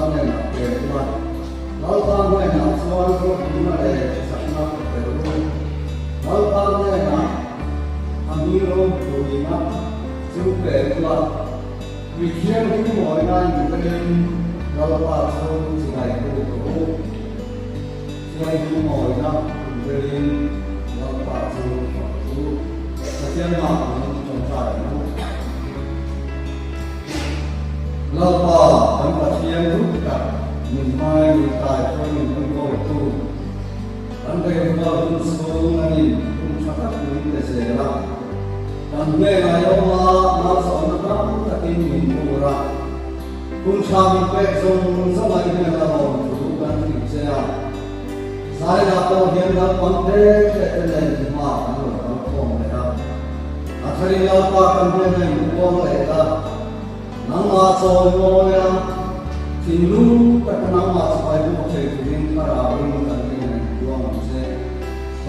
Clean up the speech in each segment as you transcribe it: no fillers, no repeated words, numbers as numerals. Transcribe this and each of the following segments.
ne na ke ma lal pa ne na swal ko dina le sakna ko peru lal pa ne na amiro dina chu pe la vi khian ku mo na ni pe lal pa so chi nai ko ko chiai ku mo na pe lal pa so ko sa chian ma trong sa lal pa an pa chian ku ka mình mai mình tài cho mình không có tu anh đây không có tu sâu anh cũng chắc chắn mình sẽ sẽ làm anh đây là yêu mà sống nó lắm là tin mình mua ra cũng sao mình phải sống sống lại cái là một chủ anh mình sẽ làm sai là tôi hiện là vấn đề sẽ lên mà anh rồi anh không này đâu anh thấy là qua vấn đề này cũng có này là nắng mà soi ngồi thì lúc các năm mà phải có thể thực hiện các đạo lý của mình của mình sẽ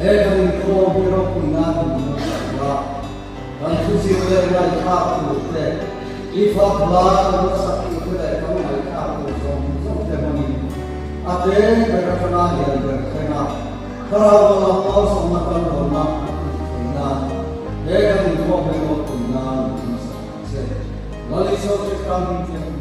hết mình không biết đâu cũng là mình là đang thu xếp lại lại khác của thế if pháp là nó sắp tới đây không phải khác của sống thế mà mình à thế bây giờ chúng ta hiểu được thế nào kalauเราเอาสมการของมันนะเด็กมันก็ไม่รู้คุณนะเสร็จแล้วที่สุดที่ทำที่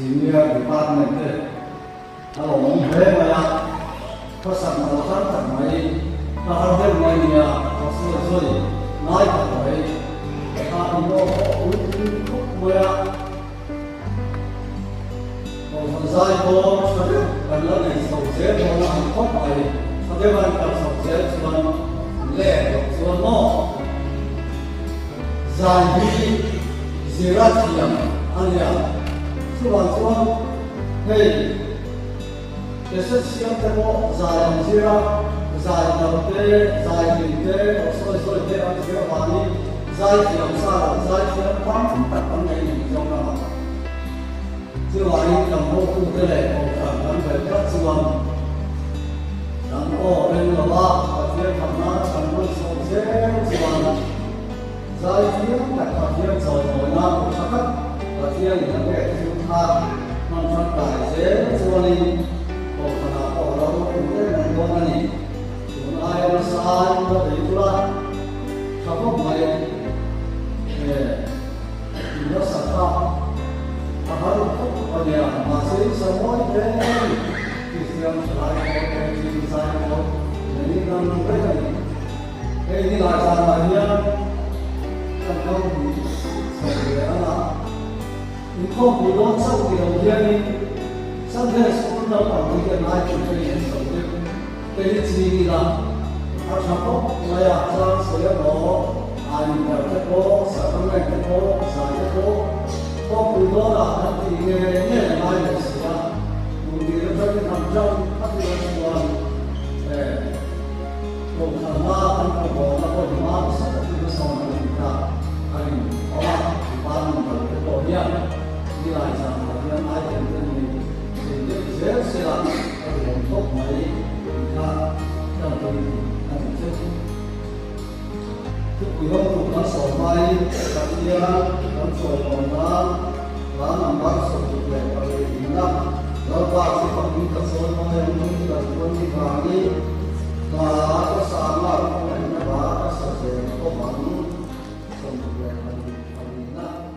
Senior Department kalau menghere maya pesan alasan termai terhadap maya sesuai naik termai kalau untuk maya kalau saya mau kalau ni sosial mau angkut maya setiap orang sosial cuman leh cuman no zahi zirat yang anya Suan, hei, esok siang temu zayang zira, dài đầu tê dài đỉnh tê sôi tê ăn tê vani dài chiếm xa dài chiếm bám tất cả này trong đó chưa vani trong mô tu tê lệ một thằng ăn về các xuồng đàn ô lên là ba và phía thằng nó trong mô sôi dễ xuồng dài chiếm tất cả phía rồi ngồi nam của sắc khắc và phía những cái thứ tha non phát tài dễ xuồng đi một thằng nào đó cũng thế này con này ai mà sai nó thấy tôi là sao có mày nó sạch sao mà hắn không có nhà mà sẽ sao mỗi thế thì xem lại có cái gì sai không để đi làm cái này cái đi lại sao mà nhá không thì sẽ là không bị đốt sau thì đầu tiên sau khi xuống đâu còn cái này cũng phải nhận đầu tiên cái gì là Asapok maya sa saya no ani ko sa kamai ko sa ko pudo la nanti ne mai ne sia mungkin kita tham trong các cái tuần ko khama an ko na ko ma sa cái so na kita ani ola ban ko dia đi lại sa ma ai cũng ni sẽ là cái tốt mấy ta trongทุกคนถูกทั้งสองใบกับเทียนทั้งสองของน้ำร้านน้ำมันสดแหลกอะไรอีกนะแล้วว่าที่ฝั่งนี้กระทรวงมาให้มึงกับคนที่ทางนี้มาก็สามารถเป็นนักบาสเสด็จก็หวังสมบูรณ์อะไรนะ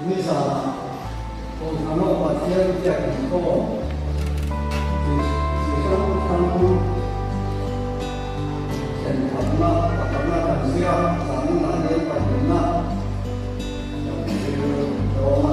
นี่สาคนทำโลกมาเที่ยวแจกก็สิ่งที่ทำเช่นทำหน้าตัดเสื้อสามหน้าเลี้ยงปัดหน้าอย่างที่โดมา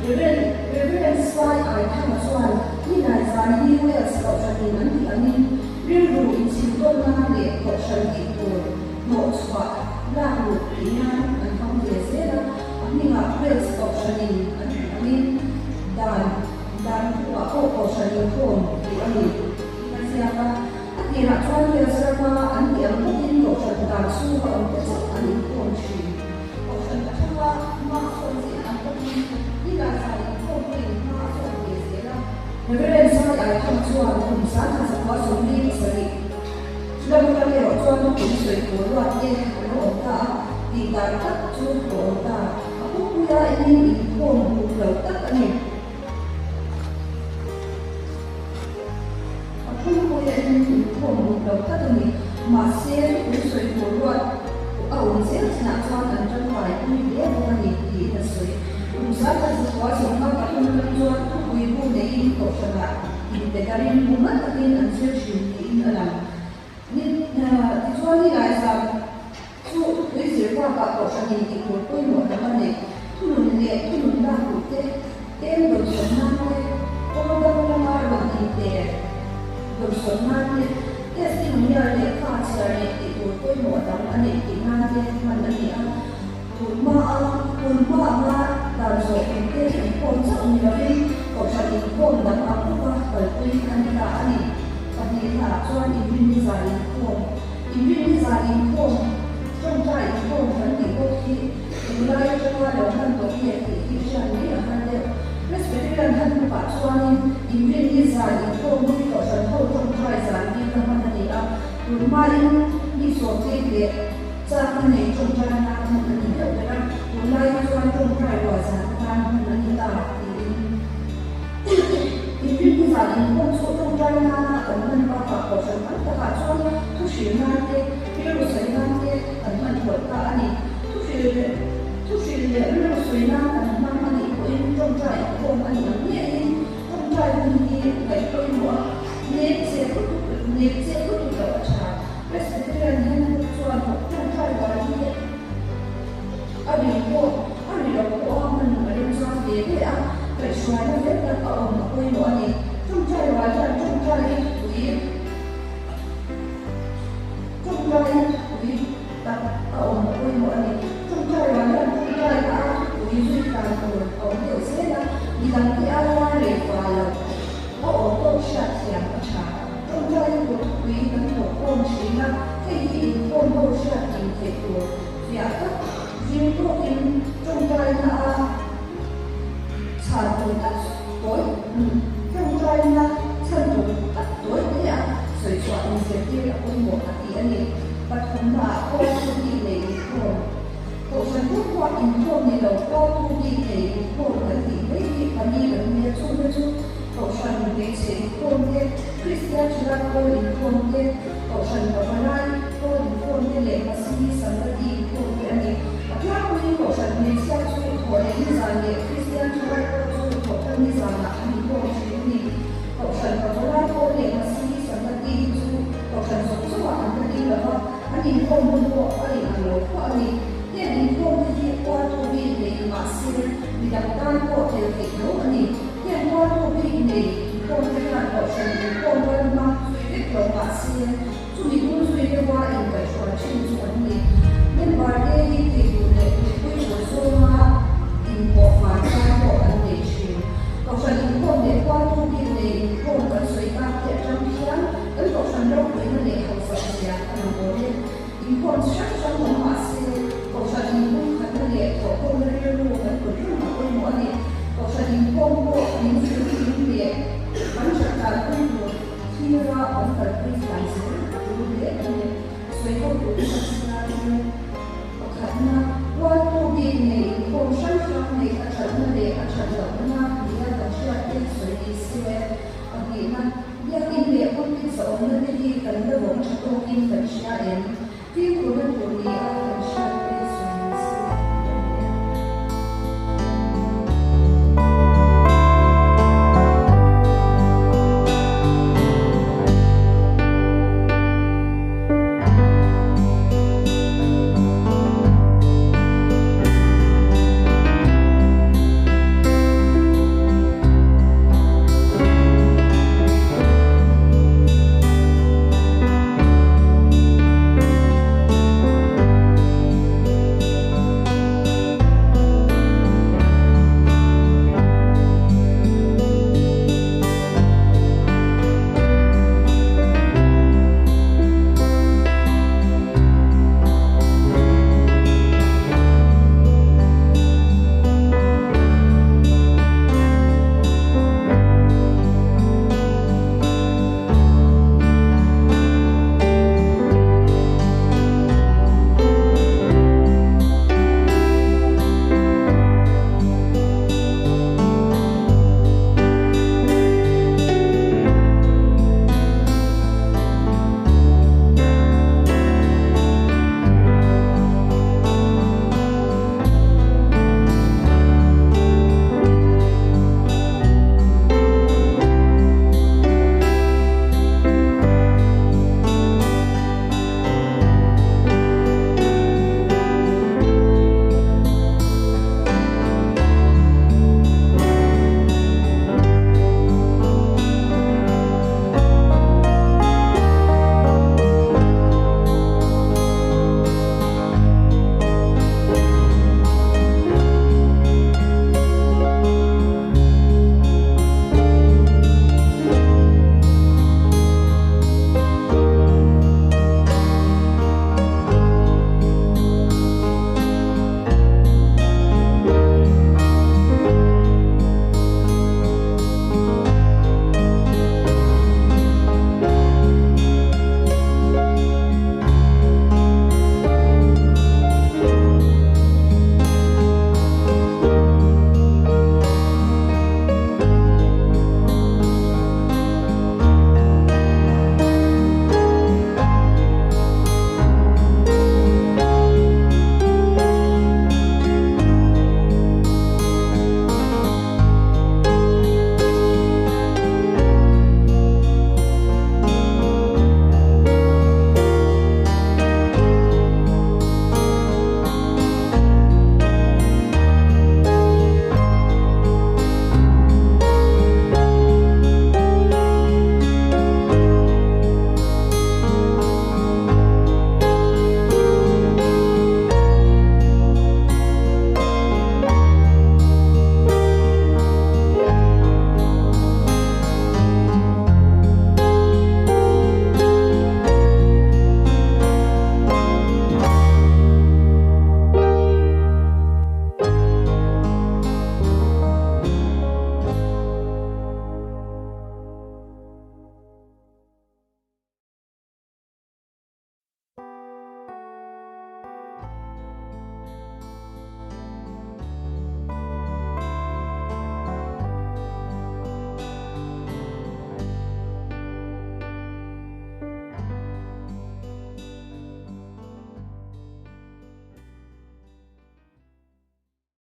Reverend Swai ai tham chuan ni nai zan ni Wales ko chani nan ti anin rin ru in sin to na le ko chan ti ko no chwa la ru ina an kam de se la ani nga Wales ko chani anin dan ko chani ko ti anin ka sia ka ati ra chuan le sa ma an ti am tin ko chan ta su ko an te sa ani ko chi ko chan ta ma ma ko si an ko ni la sa ko ko ma so de se la Reverend Swai ai tham chuan kum sa ta sa ko so ni sari Lalu kami rojuan tu sui kuat ye rota di darat tu rota. Aku punya ini pun bukan tak ni. Aku punya ini pun bukan tak ni. Masih sui kuat. Awak saya nak cuaca terbaik ini dia bukan ini sui. Usaha sesuatu yang aku menjual tu ibu ini kau sedar. Ini dari bunga tadi ansur sini alam. Ni chuan ni lai sa chu tui sir kwa ka ko sa ni ti ko pui mo da ma ne tu nun da ku te tem do son na ne ko da ma ma ro ni te do son na ne te si nun ya ne ka sa ne ti ko pui mo da ma ne ti na te ma na ni a tu ma da so ke te ko sa ni ra ni ko sa ni ko da ma ku ka ka pui kan da ani Tapi tak cuan ibu ni zalim pun, contoh ibu nanti bukti, mulai cuan orang bukti ikhsan ni akan dia, respektif dan tak cuan ibu ni zalim pun, kalau contoh zalim kaman dia, rumah ini suatu dia, jangan ni contoh nak ni dia, mulai cuan contoh wajah kan kita Ibu ni zalim pun suatu jangan teman bapa kosan tak cuan tu nanti, biru saya nanti teman berkata ni tu biru saya teman ni pun contoh pun ani ni contoh ni baik pun buat ni saya tu baca, respektif ni cuan contoh wajib Abi pun orang mana cuan dia Kecuali dia orang apa yang ni, contoh wajib contoh tak orang apa yang ni, contoh wajib contoh suikan orang dia saya di dalam dia refal, orang syak siang macam, contoh itu dan pun sila, ini pun syak itu, siapa, siapa ini contoh satu tak tối, trong trai na chân thủ tak tối thế à, rồi chọn những việc kia là ôi một hạt tiền này, và cũng là cô thu đi để cô, cô sẽ bước qua những cô này đầu cô thu đi để cô là gì đấy thì phải đi được nhiều chút, cô sẽ để sẽ cô thế, Christian là cô những cô thế, cô sẽ có lại cô những cô thế để mà xin sản xuất đi cô thế này, và các cô những cô sẽ nên xem chút cô để đi ra để Christian là ni sana ni ko ni ko san ko la ko le ma si sa ma ti su ko san so so wa an ti la ba ani ko mo ko ani an lo ko ani ye ni ko ti ko to bi ni ma si ni da tan ko te te no ani ye ko to bi ni ko te ka ko san ni ko ma ma su ni ko ma si su ni ko su ni wa in ka so chin su ani ni ba de ni ti ko le ko ko so ma in ko fa ka ko an ni Cậu sẽ những con để qua thông tin này, con cần suy ta để trong sáng, ấn cậu sẽ đâu với vấn đề học tập nhà làm bố lên. Những con chắc trong một hóa xe, cậu sẽ những con khẩn vấn đề của con rêu lưu vẫn của chúng mà con mỗi này. Cậu sẽ những con bộ, những sự những việc, bắn trở cả con buồn, khi ra ấn cần quy phản xứ, chú địa này, xoay con của chúng ta lên. Cậu khẩn là, qua thông tin này, con sáng sáng này, ở trận vấn đề, ở trận động na, Sudah disiwe, bagaimana dia ini pun seorang lelaki kerana orang cakap ini kerja yang dia pun dunia kerja